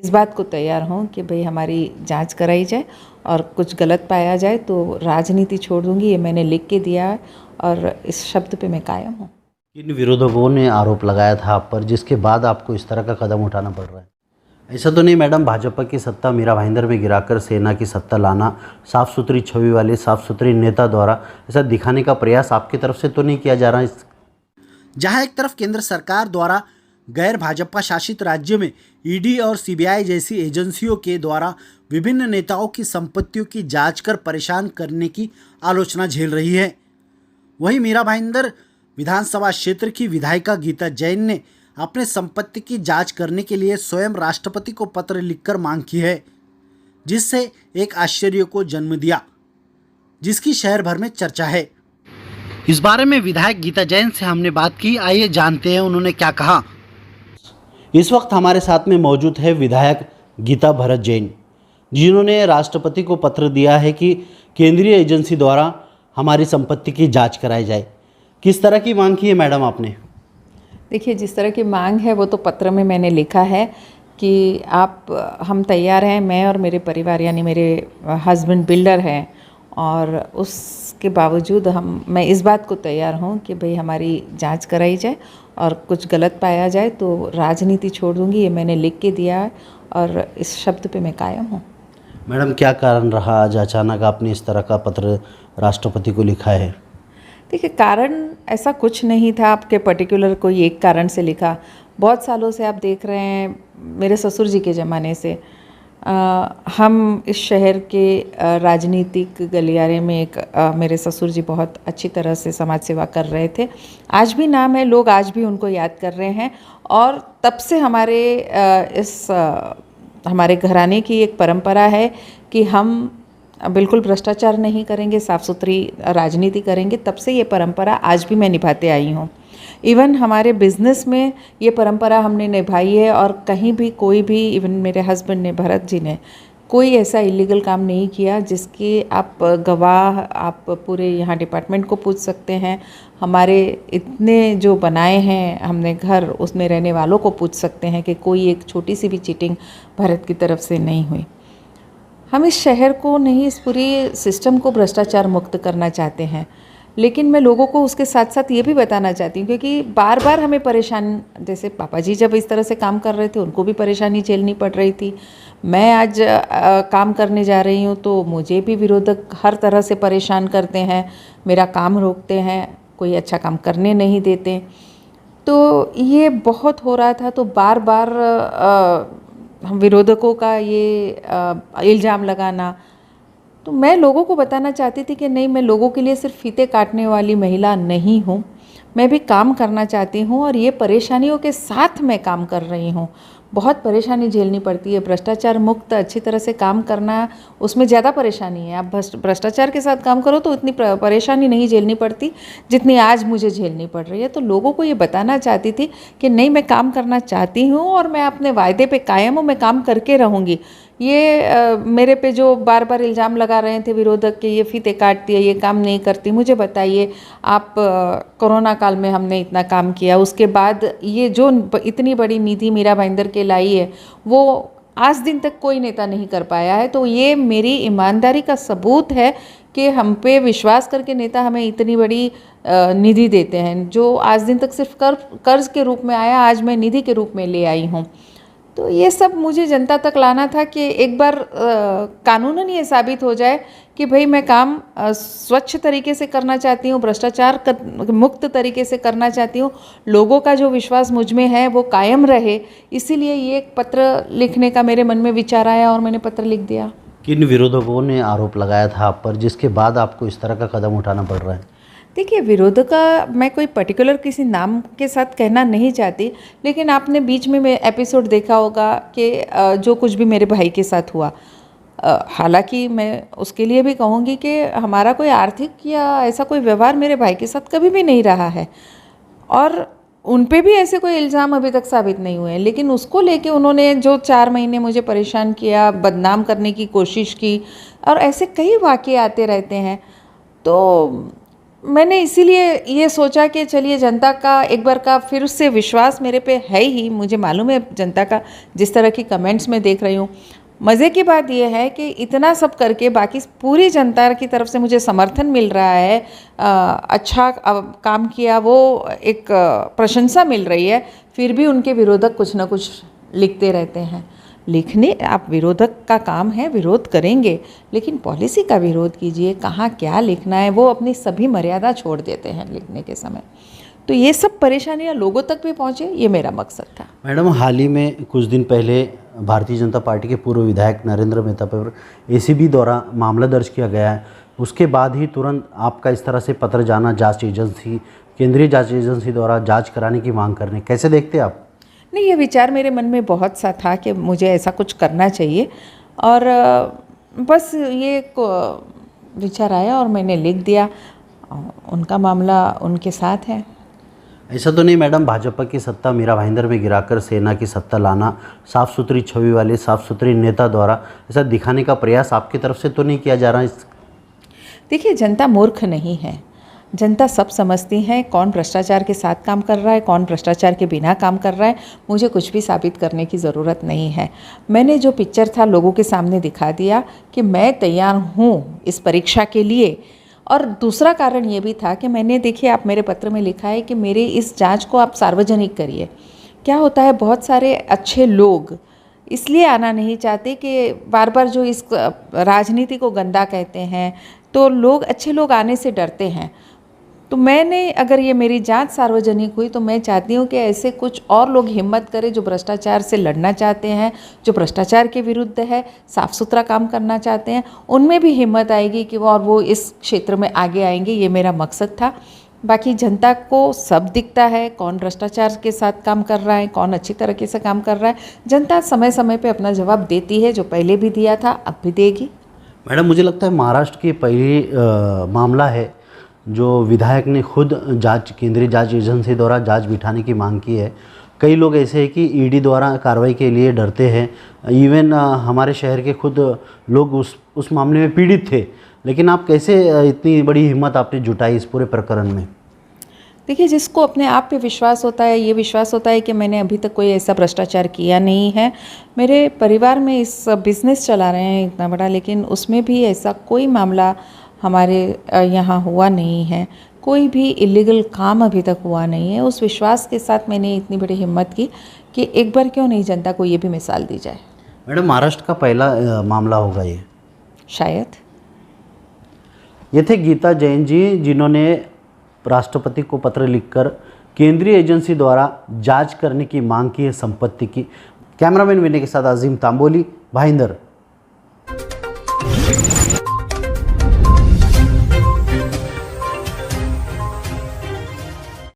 इस बात को तैयार हूँ कि भाई हमारी जांच कराई जाए और कुछ गलत पाया जाए तो राजनीति छोड़ दूंगी, ये मैंने लिख के दिया है और इस शब्द पे मैं कायम हूँ। किन विरोधकों ने आरोप लगाया था आप पर, जिसके बाद आपको इस तरह का कदम उठाना पड़ रहा है? ऐसा तो नहीं मैडम, भाजपा की सत्ता मीरा भाईंदर में गिराकर सेना की सत्ता लाना साफ सुथरी छवि वाले साफ सुथरे नेता द्वारा ऐसा दिखाने का प्रयास आपकी तरफ से तो नहीं किया जा रहा? जहां एक तरफ केंद्र सरकार द्वारा गैर भाजपा शासित राज्य में ईडी और सीबीआई जैसी एजेंसियों के द्वारा विभिन्न नेताओं की संपत्तियों की जांच कर परेशान करने की आलोचना झेल रही है, वहीं मीरा भाईंदर विधानसभा क्षेत्र की विधायिका गीता जैन ने अपने संपत्ति की जांच करने के लिए स्वयं राष्ट्रपति को पत्र लिखकर मांग की है, जिससे एक आश्चर्य को जन्म दिया, जिसकी शहर भर में चर्चा है। इस बारे में विधायक गीता जैन से हमने बात की, आइए जानते हैं उन्होंने क्या कहा। इस वक्त हमारे साथ में मौजूद है विधायक गीता भरत जैन, जिन्होंने राष्ट्रपति को पत्र दिया है कि केंद्रीय एजेंसी द्वारा हमारी संपत्ति की जांच कराई जाए। किस तरह की मांग की है मैडम आपने? देखिए, जिस तरह की मांग है वो तो पत्र में मैंने लिखा है कि हम तैयार हैं, मैं और मेरे परिवार यानी मेरे हस्बैंड बिल्डर हैं, और उसके बावजूद मैं इस बात को तैयार हूँ कि भाई हमारी जांच कराई जाए और कुछ गलत पाया जाए तो राजनीति छोड़ दूंगी, ये मैंने लिख के दिया है और इस शब्द पे मैं कायम हूँ। मैडम, क्या कारण रहा आज अचानक आपने इस तरह का पत्र राष्ट्रपति को लिखा है? देखिए, कारण ऐसा कुछ नहीं था आपके पर्टिकुलर कोई एक कारण से लिखा। बहुत सालों से आप देख रहे हैं, मेरे ससुर जी के ज़माने से हम इस शहर के राजनीतिक गलियारे में मेरे ससुर जी बहुत अच्छी तरह से समाज सेवा कर रहे थे। आज भी नाम है, लोग आज भी उनको याद कर रहे हैं, और तब से हमारे घराने की एक परंपरा है कि हम बिल्कुल भ्रष्टाचार नहीं करेंगे, साफ़ सुथरी राजनीति करेंगे। तब से ये परंपरा आज भी मैं निभाते आई हूँ। इवन हमारे बिज़नेस में ये परंपरा हमने निभाई है, और कहीं भी कोई भी, इवन मेरे हस्बैंड ने, भरत जी ने, कोई ऐसा इलीगल काम नहीं किया जिसके आप गवाह आप पूरे यहाँ डिपार्टमेंट को पूछ सकते हैं। हमारे इतने जो बनाए हैं हमने घर, उसमें रहने वालों को पूछ सकते हैं कि कोई एक छोटी सी भी चीटिंग भरत की तरफ से नहीं हुई। हम इस शहर को नहीं, इस पूरी सिस्टम को भ्रष्टाचार मुक्त करना चाहते हैं, लेकिन मैं लोगों को उसके साथ साथ ये भी बताना चाहती हूँ, क्योंकि बार बार हमें जैसे पापा जी जब इस तरह से काम कर रहे थे उनको भी परेशानी झेलनी पड़ रही थी। मैं आज काम करने जा रही हूँ तो मुझे भी विरोधक हर तरह से परेशान करते हैं, मेरा काम रोकते हैं, कोई अच्छा काम करने नहीं देते। तो ये बहुत हो रहा था, तो बार बार हम विरोधकों का ये इल्ज़ाम लगाना, तो मैं लोगों को बताना चाहती थी कि नहीं, मैं लोगों के लिए सिर्फ फीते काटने वाली महिला नहीं हूँ, मैं भी काम करना चाहती हूँ, और ये परेशानियों के साथ मैं काम कर रही हूँ। बहुत परेशानी झेलनी पड़ती है, भ्रष्टाचार मुक्त अच्छी तरह से काम करना, उसमें ज़्यादा परेशानी है। आप भ्रष्टाचार के साथ काम करो तो उतनी परेशानी नहीं झेलनी पड़ती जितनी आज मुझे झेलनी पड़ रही है। तो लोगों को ये बताना चाहती थी कि नहीं, मैं काम करना चाहती हूँ और मैं अपने वायदे पे कायम हूँ, मैं काम करके रहूँगी। ये मेरे पे जो बार बार इल्ज़ाम लगा रहे थे विरोधक के, ये फीते काटती है, ये काम नहीं करती, मुझे बताइए आप, कोरोना काल में हमने इतना काम किया, उसके बाद ये जो इतनी बड़ी निधि मीरा भाईंदर के लाई है वो आज दिन तक कोई नेता नहीं कर पाया है। तो ये मेरी ईमानदारी का सबूत है कि हम पे विश्वास करके नेता हमें इतनी बड़ी निधि देते हैं, जो आज दिन तक सिर्फ कर्ज के रूप में आया, आज मैं निधि के रूप में ले आई हूँ। तो ये सब मुझे जनता तक लाना था कि एक बार कानूनन ये साबित हो जाए कि भाई मैं काम स्वच्छ तरीके से करना चाहती हूँ, भ्रष्टाचार मुक्त तरीके से करना चाहती हूँ, लोगों का जो विश्वास मुझ में है वो कायम रहे। इसीलिए ये एक पत्र लिखने का मेरे मन में विचार आया और मैंने पत्र लिख दिया। किन विरोधकों ने आरोप लगाया था आप पर, जिसके बाद आपको इस तरह का कदम उठाना पड़ रहा है? देखिए, विरोध का मैं कोई पर्टिकुलर किसी नाम के साथ कहना नहीं चाहती, लेकिन आपने बीच में एपिसोड देखा होगा कि जो कुछ भी मेरे भाई के साथ हुआ, हालांकि मैं उसके लिए भी कहूँगी कि हमारा कोई आर्थिक या ऐसा कोई व्यवहार मेरे भाई के साथ कभी भी नहीं रहा है, और उन पे भी ऐसे कोई इल्ज़ाम अभी तक साबित नहीं हुए हैं। लेकिन उसको लेके उन्होंने जो 4 महीने मुझे परेशान किया, बदनाम करने की कोशिश की, और ऐसे कई वाक़ये आते रहते हैं। तो मैंने इसीलिए ये सोचा कि चलिए जनता का एक बार का फिर उससे विश्वास मेरे पे है ही, मुझे मालूम है जनता का, जिस तरह की कमेंट्स मैं देख रही हूँ। मज़े की बात यह है कि इतना सब करके बाकी पूरी जनता की तरफ से मुझे समर्थन मिल रहा है, अच्छा काम किया, वो एक प्रशंसा मिल रही है, फिर भी उनके विरोधक कुछ ना कुछ लिखते रहते हैं। लिखने, आप विरोधक का काम है, विरोध करेंगे, लेकिन पॉलिसी का विरोध कीजिए, कहाँ क्या लिखना है, वो अपनी सभी मर्यादा छोड़ देते हैं लिखने के समय। तो ये सब परेशानियाँ लोगों तक भी पहुँचे, ये मेरा मकसद था। मैडम, हाल ही में कुछ दिन पहले भारतीय जनता पार्टी के पूर्व विधायक नरेंद्र मेहता पर एसीबी द्वारा मामला दर्ज किया गया है। उसके बाद ही तुरंत आपका इस तरह से पत्र जाना जांच एजेंसी, केंद्रीय जांच एजेंसी द्वारा जांच कराने की मांग करने, कैसे देखते हैं आप? नहीं, ये विचार मेरे मन में बहुत सा था कि मुझे ऐसा कुछ करना चाहिए, और बस ये एक विचार आया और मैंने लिख दिया। उनका मामला उनके साथ है। ऐसा तो नहीं मैडम, भाजपा की सत्ता मीरा भाईंदर में गिराकर सेना की सत्ता लाना साफ सुथरी छवि वाले साफ सुथरे नेता द्वारा ऐसा दिखाने का प्रयास आपकी तरफ से तो नहीं किया जा रहा? देखिए, जनता मूर्ख नहीं है, जनता सब समझती है कौन भ्रष्टाचार के साथ काम कर रहा है, कौन भ्रष्टाचार के बिना काम कर रहा है। मुझे कुछ भी साबित करने की ज़रूरत नहीं है। मैंने जो पिक्चर था लोगों के सामने दिखा दिया कि मैं तैयार हूँ इस परीक्षा के लिए। और दूसरा कारण ये भी था कि मैंने, देखिए आप मेरे पत्र में लिखा है कि मेरे इस जांच को आप सार्वजनिक करिए। क्या होता है, बहुत सारे अच्छे लोग इसलिए आना नहीं चाहते कि बार बार जो इस राजनीति को गंदा कहते हैं, तो लोग, अच्छे लोग आने से डरते हैं। तो मैंने, अगर ये मेरी जांच सार्वजनिक हुई तो मैं चाहती हूँ कि ऐसे कुछ और लोग हिम्मत करें जो भ्रष्टाचार से लड़ना चाहते हैं, जो भ्रष्टाचार के विरुद्ध है, साफ़ सुथरा काम करना चाहते हैं, उनमें भी हिम्मत आएगी कि वो इस क्षेत्र में आगे आएंगे। ये मेरा मकसद था। बाकी जनता को सब दिखता है, कौन भ्रष्टाचार के साथ काम कर रहा है, कौन अच्छी तरीके से काम कर रहा है। जनता समय समय पे अपना जवाब देती है, जो पहले भी दिया था, अब भी देगी। मैडम, मुझे लगता है महाराष्ट्र की पहली मामला है जो विधायक ने खुद जांच, केंद्रीय जांच एजेंसी द्वारा जांच बिठाने की मांग की है। कई लोग ऐसे हैं कि ईडी द्वारा कार्रवाई के लिए डरते हैं। इवन हमारे शहर के खुद लोग उस मामले में पीड़ित थे, लेकिन आप कैसे इतनी बड़ी हिम्मत आपने जुटाई इस पूरे प्रकरण में? देखिए, जिसको अपने आप पे विश्वास होता है, ये विश्वास होता है कि मैंने अभी तक कोई ऐसा भ्रष्टाचार किया नहीं है। मेरे परिवार में इस बिज़नेस चला रहे हैं इतना बड़ा, लेकिन उसमें भी ऐसा कोई मामला हमारे यहाँ हुआ नहीं है, कोई भी इलीगल काम अभी तक हुआ नहीं है। उस विश्वास के साथ मैंने इतनी बड़ी हिम्मत की कि एक बार क्यों नहीं जनता को ये भी मिसाल दी जाए। मैडम, महाराष्ट्र का पहला मामला होगा ये? शायद। ये थे गीता जैन जी, जिन्होंने राष्ट्रपति को पत्र लिखकर केंद्रीय एजेंसी द्वारा जांच करने की मांग की है संपत्ति की। कैमरामैन विनय के साथ अजीम तांबोली, भाईंदर।